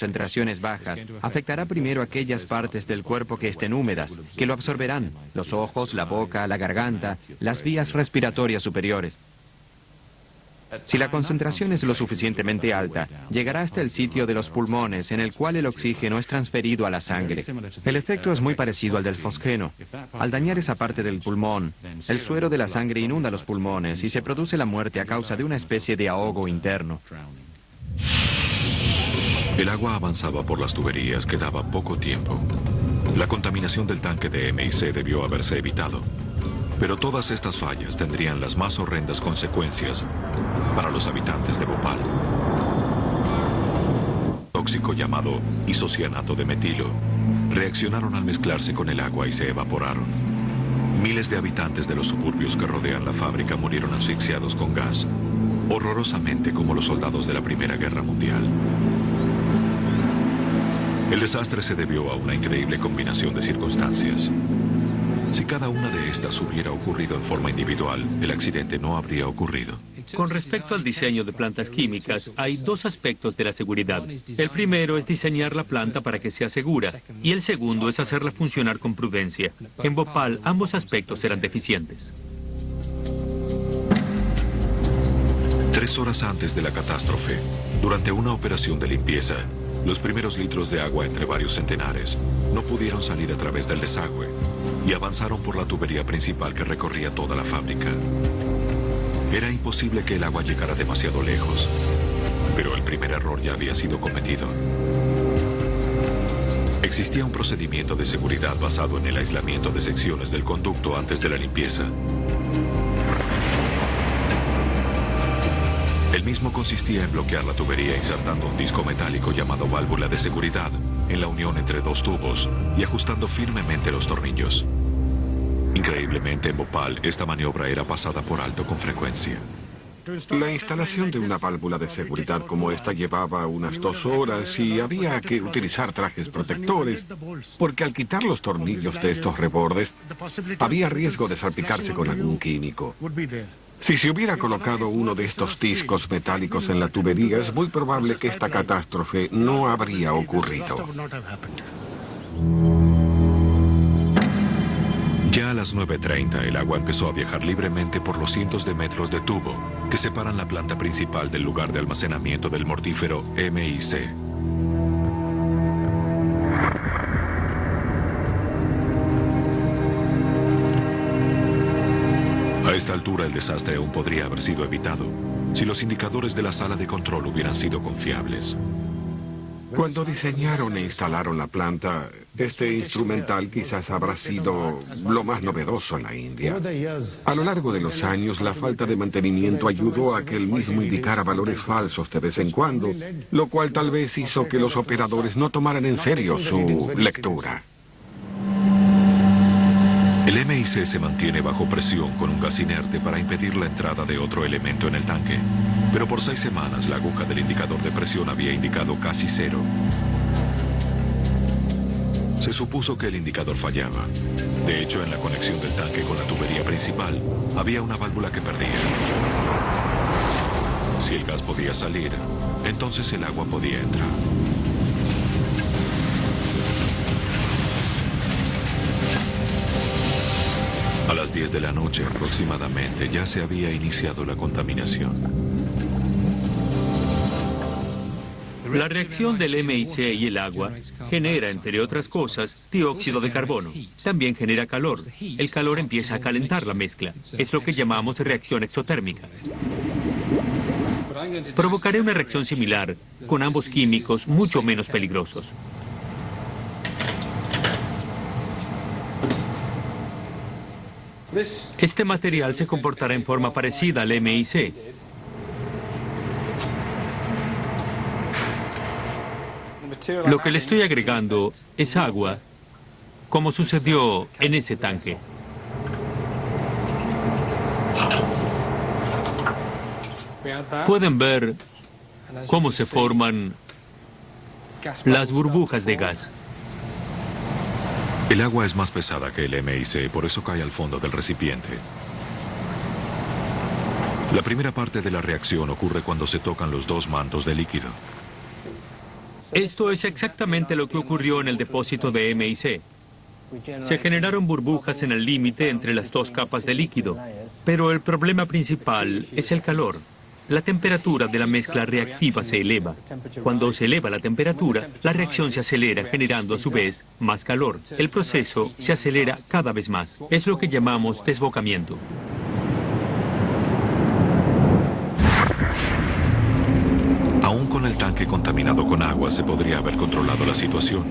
concentraciones bajas, afectará primero aquellas partes del cuerpo que estén húmedas, que lo absorberán: los ojos, la boca, la garganta, las vías respiratorias superiores. Si la concentración es lo suficientemente alta, llegará hasta el sitio de los pulmones, en el cual el oxígeno es transferido a la sangre. El efecto es muy parecido al del fosgeno. Al dañar esa parte del pulmón, el suero de la sangre inunda los pulmones y se produce la muerte a causa de una especie de ahogo interno. El agua avanzaba por las tuberías, quedaba poco tiempo. La contaminación del tanque de MIC debió haberse evitado. Pero todas estas fallas tendrían las más horrendas consecuencias para los habitantes de Bhopal. Tóxico llamado isocianato de metilo reaccionaron al mezclarse con el agua y se evaporaron. Miles de habitantes de los suburbios que rodean la fábrica murieron asfixiados con gas, horrorosamente como los soldados de la Primera Guerra Mundial. El desastre se debió a una increíble combinación de circunstancias. Si cada una de estas hubiera ocurrido en forma individual, el accidente no habría ocurrido. Con respecto al diseño de plantas químicas, hay dos aspectos de la seguridad. El primero es diseñar la planta para que sea segura, y el segundo es hacerla funcionar con prudencia. En Bhopal, ambos aspectos eran deficientes. 3 horas antes de la catástrofe, durante una operación de limpieza, los primeros litros de agua entre varios centenares no pudieron salir a través del desagüe y avanzaron por la tubería principal que recorría toda la fábrica. Era imposible que el agua llegara demasiado lejos, pero el primer error ya había sido cometido. Existía un procedimiento de seguridad basado en el aislamiento de secciones del conducto antes de la limpieza. El mismo consistía en bloquear la tubería insertando un disco metálico llamado válvula de seguridad en la unión entre dos tubos y ajustando firmemente los tornillos. Increíblemente, en Bhopal, esta maniobra era pasada por alto con frecuencia. La instalación de una válvula de seguridad como esta llevaba unas 2 horas y había que utilizar trajes protectores, porque al quitar los tornillos de estos rebordes, había riesgo de salpicarse con algún químico. Si se hubiera colocado uno de estos discos metálicos en la tubería, es muy probable que esta catástrofe no habría ocurrido. Ya a las 9:30 el agua empezó a viajar libremente por los cientos de metros de tubo que separan la planta principal del lugar de almacenamiento del mortífero MIC. A esta altura el desastre aún podría haber sido evitado si los indicadores de la sala de control hubieran sido confiables. Cuando diseñaron e instalaron la planta, este instrumental quizás habrá sido lo más novedoso en la India. A lo largo de los años, la falta de mantenimiento ayudó a que el mismo indicara valores falsos de vez en cuando, lo cual tal vez hizo que los operadores no tomaran en serio su lectura. El MIC se mantiene bajo presión con un gas inerte para impedir la entrada de otro elemento en el tanque. Pero por 6 semanas la aguja del indicador de presión había indicado casi 0. Se supuso que el indicador fallaba. De hecho, en la conexión del tanque con la tubería principal, había una válvula que perdía. Si el gas podía salir, entonces el agua podía entrar. A las 10 de la noche aproximadamente ya se había iniciado la contaminación. La reacción del MIC y el agua genera, entre otras cosas, dióxido de carbono. También genera calor. El calor empieza a calentar la mezcla. Es lo que llamamos reacción exotérmica. Provocaré una reacción similar con ambos químicos mucho menos peligrosos. Este material se comportará en forma parecida al MIC. Lo que le estoy agregando es agua, como sucedió en ese tanque. Pueden ver cómo se forman las burbujas de gas. El agua es más pesada que el MIC, por eso cae al fondo del recipiente. La primera parte de la reacción ocurre cuando se tocan los dos mantos de líquido. Esto es exactamente lo que ocurrió en el depósito de MIC. Se generaron burbujas en el límite entre las dos capas de líquido, pero el problema principal es el calor. La temperatura de la mezcla reactiva se eleva. Cuando se eleva la temperatura, la reacción se acelera, generando a su vez más calor. El proceso se acelera cada vez más. Es lo que llamamos desbocamiento. Aún con el tanque contaminado con agua se podría haber controlado la situación.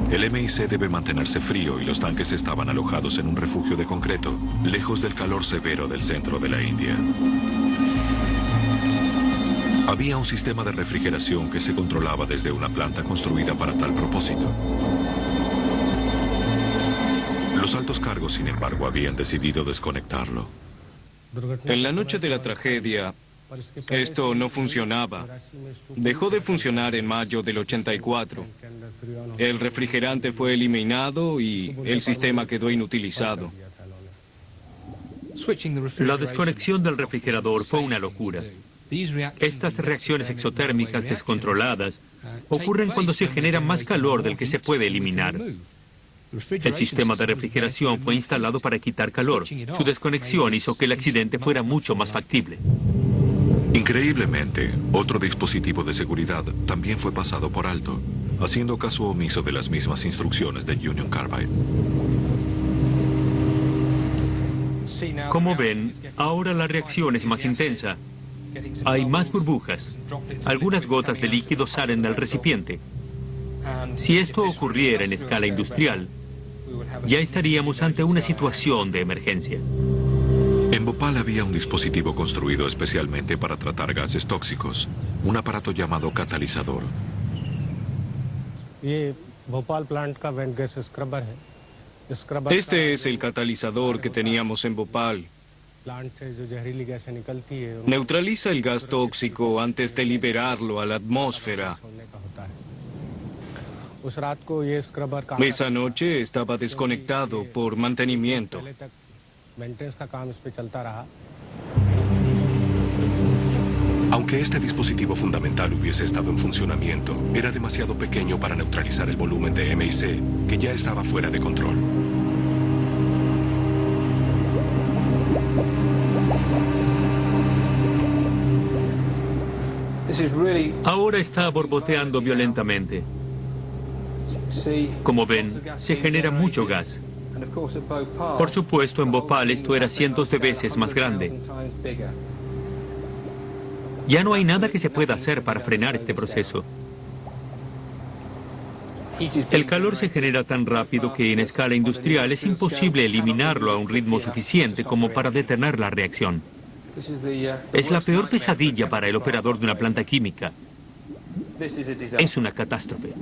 El MIC debe mantenerse frío y los tanques estaban alojados en un refugio de concreto, lejos del calor severo del centro de la India. Había un sistema de refrigeración que se controlaba desde una planta construida para tal propósito. Los altos cargos, sin embargo, habían decidido desconectarlo. En la noche de la tragedia, esto no funcionaba. Dejó de funcionar en mayo del 84. El refrigerante fue eliminado y el sistema quedó inutilizado. La desconexión del refrigerador fue una locura. Estas reacciones exotérmicas descontroladas ocurren cuando se genera más calor del que se puede eliminar. El sistema de refrigeración fue instalado para quitar calor. Su desconexión hizo que el accidente fuera mucho más factible. Increíblemente, otro dispositivo de seguridad también fue pasado por alto, haciendo caso omiso de las mismas instrucciones de Union Carbide. Como ven, ahora la reacción es más intensa. Hay más burbujas. Algunas gotas de líquido salen del recipiente. Si esto ocurriera en escala industrial, ya estaríamos ante una situación de emergencia. En Bhopal había un dispositivo construido especialmente para tratar gases tóxicos, un aparato llamado catalizador. Este es el catalizador que teníamos en Bhopal. Neutraliza el gas tóxico antes de liberarlo a la atmósfera. Esa noche estaba desconectado por mantenimiento. Aunque este dispositivo fundamental hubiese estado en funcionamiento, era demasiado pequeño para neutralizar el volumen de MIC, que ya estaba fuera de control. Ahora está borboteando violentamente. Como ven, se genera mucho gas. Por supuesto, en Bhopal esto era cientos de veces más grande. Ya no hay nada que se pueda hacer para frenar este proceso. El calor se genera tan rápido que en escala industrial es imposible eliminarlo a un ritmo suficiente como para detener la reacción. Es la peor pesadilla para el operador de una planta química. Es una catástrofe.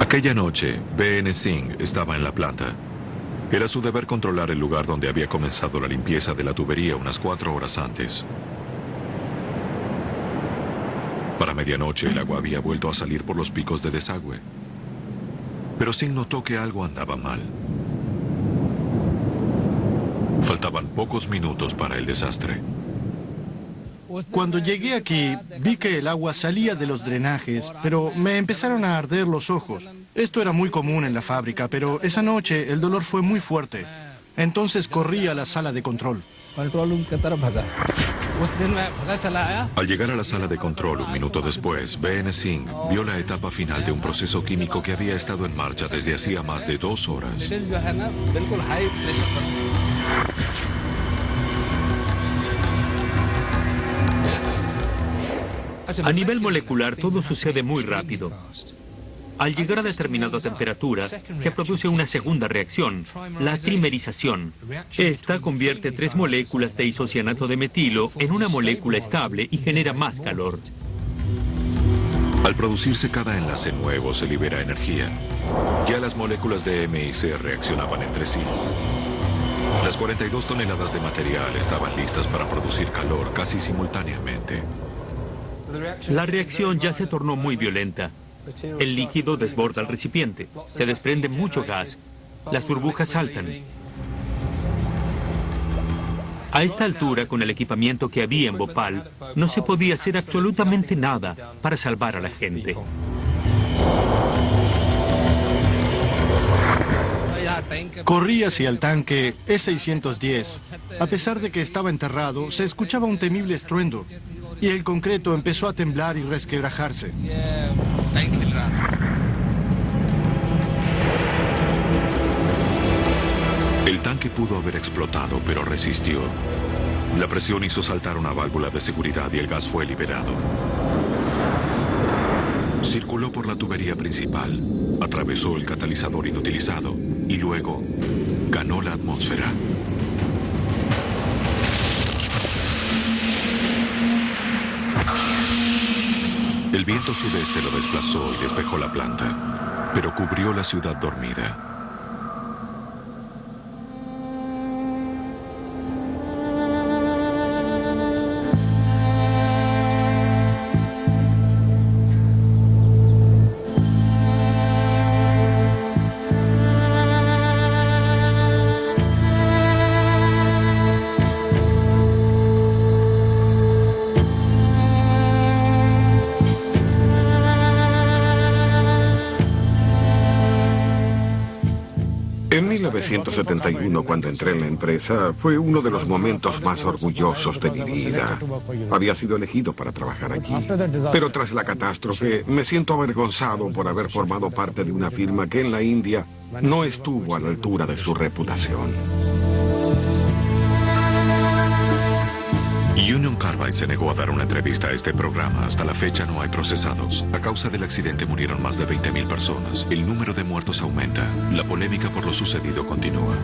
Aquella noche, B.N. Singh estaba en la planta. Era su deber controlar el lugar donde había comenzado la limpieza de la tubería unas 4 horas antes. Para medianoche, el agua había vuelto a salir por los picos de desagüe. Pero Singh notó que algo andaba mal. Faltaban pocos minutos para el desastre. Cuando llegué aquí, vi que el agua salía de los drenajes, pero me empezaron a arder los ojos. Esto era muy común en la fábrica, pero esa noche el dolor fue muy fuerte. Entonces corrí a la sala de control. Al llegar a la sala de control un minuto después, B.N. Singh vio la etapa final de un proceso químico que había estado en marcha desde hacía más de 2 horas. A nivel molecular todo sucede muy rápido. Al llegar a determinada temperatura, se produce una segunda reacción, la trimerización. Esta convierte 3 moléculas de isocianato de metilo en una molécula estable y genera más calor. Al producirse cada enlace nuevo, se libera energía. Ya las moléculas de MIC reaccionaban entre sí. Las 42 toneladas de material estaban listas para producir calor casi simultáneamente. La reacción ya se tornó muy violenta. El líquido desborda el recipiente, se desprende mucho gas, las burbujas saltan. A esta altura, con el equipamiento que había en Bhopal, no se podía hacer absolutamente nada para salvar a la gente. Corrí hacia el tanque E-610. A pesar de que estaba enterrado, se escuchaba un temible estruendo y el concreto empezó a temblar y resquebrajarse. El tanque pudo haber explotado, pero resistió. La presión hizo saltar una válvula de seguridad y el gas fue liberado. Circuló por la tubería principal, atravesó el catalizador inutilizado y luego ganó la atmósfera. El viento sudeste lo desplazó y despejó la planta, pero cubrió la ciudad dormida. En 1971, cuando entré en la empresa, fue uno de los momentos más orgullosos de mi vida. Había sido elegido para trabajar allí. Pero tras la catástrofe, me siento avergonzado por haber formado parte de una firma que en la India no estuvo a la altura de su reputación. Union Carbide se negó a dar una entrevista a este programa. Hasta la fecha no hay procesados. A causa del accidente murieron más de 20.000 personas. El número de muertos aumenta. La polémica por lo sucedido continúa.